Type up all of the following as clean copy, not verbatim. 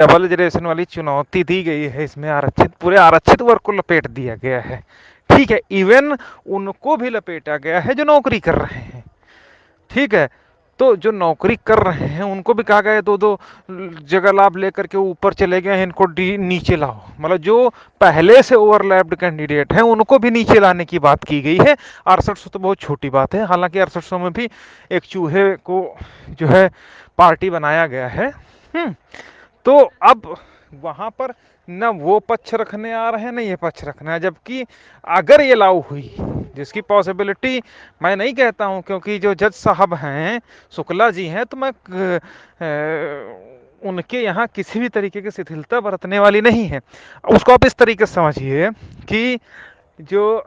Double reservation वाली चुनौती दी गई है, इसमें आरक्षित पूरे आरक्षित वर्ग को लपेट दिया गया है। ठीक है, इवन उनको भी लपेटा गया है जो नौकरी कर रहे हैं। ठीक है, तो जो नौकरी कर रहे हैं उनको भी कहा गया है दो दो जगह लाभ लेकर के ऊपर चले गए हैं, इनको नीचे लाओ। मतलब जो पहले से ओवरलैप्ड कैंडिडेट हैं उनको भी नीचे लाने की बात की गई है। 6800 तो बहुत छोटी बात है, हालांकि 6800 में भी एक चूहे को जो है पार्टी बनाया गया है। तो अब वहां पर न वो पक्ष रखने आ रहे हैं न ये पक्ष रखना है, जबकि अगर ये लागू हुई, जिसकी पॉसिबिलिटी मैं नहीं कहता हूं, क्योंकि जो जज साहब हैं शुक्ला जी हैं, तो मैं उनके यहाँ किसी भी तरीके की शिथिलता बरतने वाली नहीं है। उसको आप इस तरीके से समझिए कि जो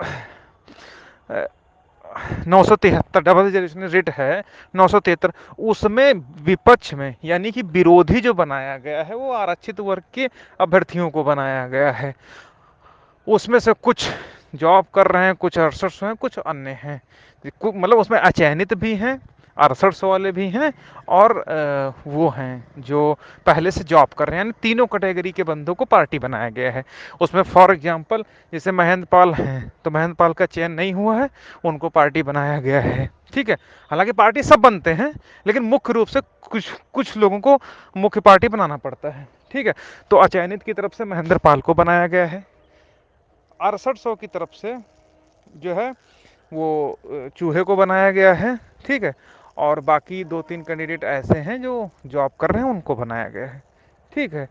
973 डबल रिजर्वेशन रेट है 973, उसमें विपक्ष में यानी कि विरोधी जो बनाया गया है वो आरक्षित वर्ग के अभ्यर्थियों को बनाया गया है। उसमें से कुछ जॉब कर रहे हैं, कुछ 6800 हैं, कुछ अन्य हैं, मतलब उसमें अचयनित भी हैं, 6800 वाले भी हैं, और वो हैं जो पहले से जॉब कर रहे हैं। तीनों कैटेगरी के बंदों को पार्टी बनाया गया है उसमें। फॉर एग्जांपल जैसे महेंद्र पाल हैं, तो महेंद्र पाल का चयन नहीं हुआ है, उनको पार्टी बनाया गया है। ठीक है, हालांकि पार्टी सब बनते हैं, लेकिन मुख्य रूप से कुछ कुछ लोगों को मुख्य पार्टी बनाना पड़ता है। ठीक है, तो अचयनित की तरफ से महेंद्र पाल को बनाया गया है। 6800 की तरफ से जो है वो चूहे को बनाया गया है। ठीक है, और बाकी दो तीन कैंडिडेट ऐसे हैं जो जॉब कर रहे हैं, उनको बनाया गया है। ठीक है,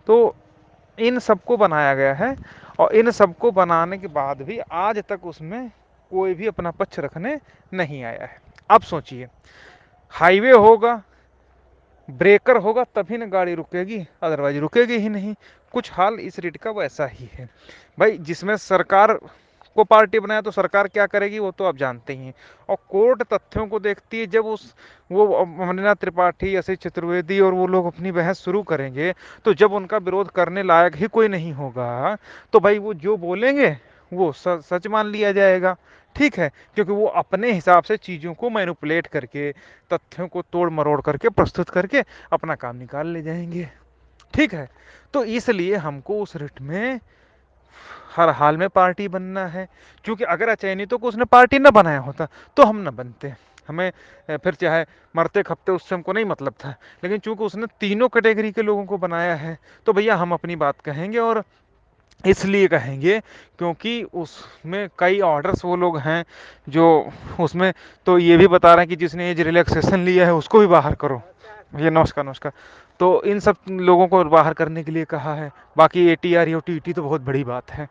तो इन सबको बनाया गया है, और इन सबको बनाने के बाद भी आज तक उसमें कोई भी अपना पक्ष रखने नहीं आया है। अब सोचिए, हाईवे होगा, ब्रेकर होगा तभी ना गाड़ी रुकेगी, अदरवाइज रुकेगी ही नहीं। कुछ हाल इस रीट का वैसा ही है भाई, जिसमें सरकार को पार्टी बनाया तो सरकार क्या करेगी वो तो आप जानते ही हैं। और कोर्ट तथ्यों को देखती है, जब उस वो अमरनाथ त्रिपाठी, असित चतुर्वेदी और वो लोग अपनी बहस शुरू करेंगे, तो जब उनका विरोध करने लायक ही कोई नहीं होगा, तो भाई वो जो बोलेंगे वो सच मान लिया जाएगा। ठीक है, क्योंकि वो अपने हिसाब से चीज़ों को मैनिपुलेट करके, तथ्यों को तोड़ मरोड़ करके प्रस्तुत करके अपना काम निकाल ले जाएंगे। ठीक है, तो इसलिए हमको उस रिट में हर हाल में पार्टी बनना है, क्योंकि अगर अचयनितों को उसने पार्टी न बनाया होता तो हम न बनते। हमें फिर चाहे मरते खपते, उससे हमको नहीं मतलब था, लेकिन चूंकि उसने तीनों कैटेगरी के लोगों को बनाया है, तो भैया हम अपनी बात कहेंगे। और इसलिए कहेंगे क्योंकि उसमें कई ऑर्डर्स वो लोग हैं जो उसमें तो ये भी बता रहे हैं कि जिसने एज रिलैक्सेशन लिया है उसको भी बाहर करो। ये नमस्कार नमस्कार। तो इन सब लोगों को बाहर करने के लिए कहा है। बाकी एटीआर या टीटी तो बहुत बड़ी बात है।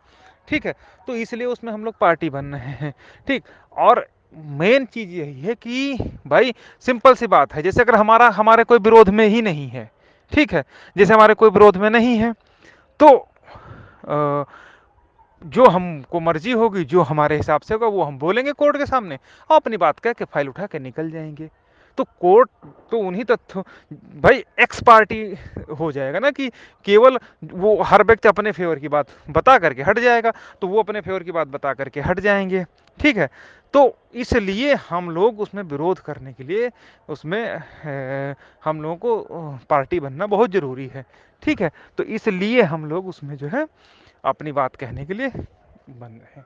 ठीक है, तो इसलिए उसमें हम लोग पार्टी बन रहे हैं। ठीक, और मेन चीज यही है कि भाई सिंपल सी बात है, जैसे अगर हमारे कोई विरोध में ही नहीं है, ठीक है, जैसे हमारे कोई विरोध में नहीं है, तो जो हमको मर्जी होगी, जो हमारे हिसाब से होगा वो हम बोलेंगे कोर्ट के सामने, और अपनी बात कह के फाइल उठा के निकल जाएंगे। तो कोर्ट तो उन्हीं तथ्यों, भाई एक्स पार्टी हो जाएगा ना कि केवल वो हर व्यक्ति अपने फेवर की बात बता करके हट जाएगा, तो वो अपने फेवर की बात बता करके हट जाएंगे। ठीक है, तो इसलिए हम लोग उसमें विरोध करने के लिए उसमें हम लोगों को पार्टी बनना बहुत जरूरी है। ठीक है, तो इसलिए हम लोग उसमें जो है अपनी बात कहने के लिए बन रहे हैं।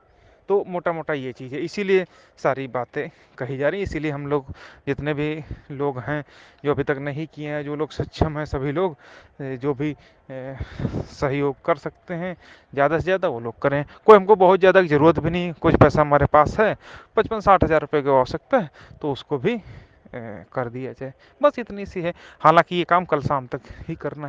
तो मोटा मोटा ये चीज़ है, इसीलिए सारी बातें कही जा रही हैं। इसीलिए हम लोग जितने भी लोग हैं जो अभी तक नहीं किए हैं, जो लोग सक्षम हैं, सभी लोग जो भी सहयोग कर सकते हैं ज़्यादा से ज़्यादा वो लोग करें। कोई हमको बहुत ज़्यादा ज़रूरत भी नहीं, कुछ पैसा हमारे पास है, 55-60 हज़ार रुपये की आवश्यकता है, तो उसको भी कर दिया जाए, बस इतनी सी है। हालांकि ये काम कल शाम तक ही करना है।